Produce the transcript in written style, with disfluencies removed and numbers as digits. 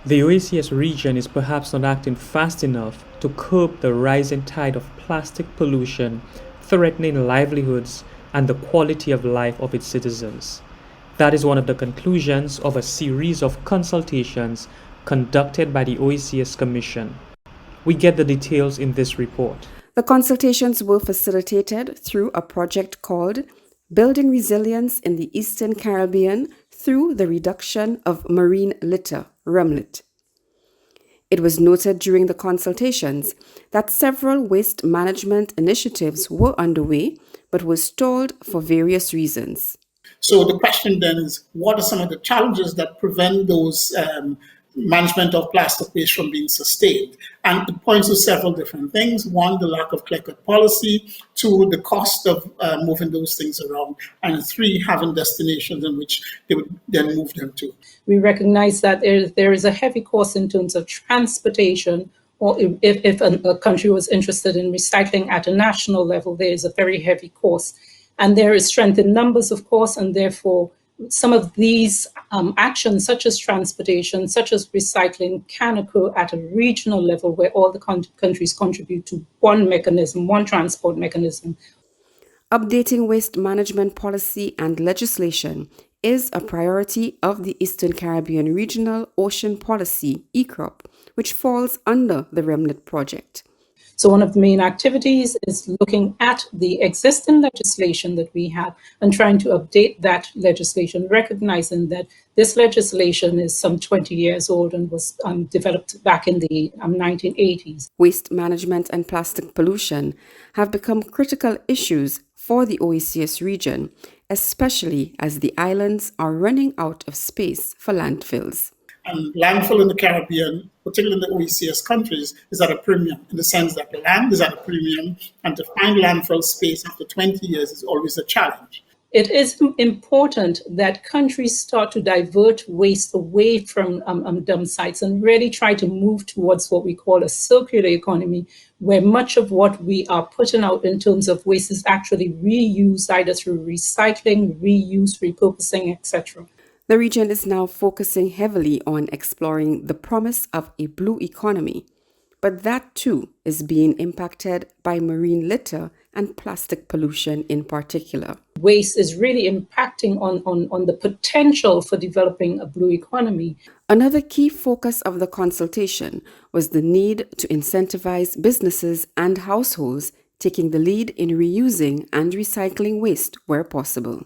The OECS region is perhaps not acting fast enough to curb the rising tide of plastic pollution threatening livelihoods and the quality of life of its citizens. That is one of the conclusions of a series of consultations conducted by the OECS Commission. We get the details in this report. The consultations were facilitated through a project called Building Resilience in the Eastern Caribbean through the Reduction of Marine Litter, REMLIT. It was noted during the consultations that several waste management initiatives were underway but were stalled for various reasons. So the question then is, what are some of the challenges that prevent those management of plastic waste from being sustained? And it points to several different things. One, the lack of clear-cut policy. Two, the cost of moving those things around. And three, having destinations in which they would then move them to. We recognize that there is a heavy cost in terms of transportation, or if a country was interested in recycling at a national level, there is a very heavy cost. And there is strength in numbers, of course, and therefore some of these actions, such as transportation, such as recycling, can occur at a regional level where all the countries contribute to one mechanism, one transport mechanism. Updating waste management policy and legislation is a priority of the Eastern Caribbean Regional Ocean Policy, ECROP, which falls under the REMLIT project. So one of the main activities is looking at the existing legislation that we have and trying to update that legislation, recognizing that this legislation is some 20 years old and was developed back in the 1980s. Waste management and plastic pollution have become critical issues for the OECS region, especially as the islands are running out of space for landfills. And landfill in the Caribbean, particularly in the OECS countries, is at a premium in the sense that the land is at a premium, and to find landfill space after 20 years is always a challenge. It is important that countries start to divert waste away from dump sites and really try to move towards what we call a circular economy, where much of what we are putting out in terms of waste is actually reused either through recycling, reuse, repurposing, etc. The region is now focusing heavily on exploring the promise of a blue economy, but that too is being impacted by marine litter and plastic pollution in particular. Waste is really impacting on the potential for developing a blue economy. Another key focus of the consultation was the need to incentivize businesses and households taking the lead in reusing and recycling waste where possible.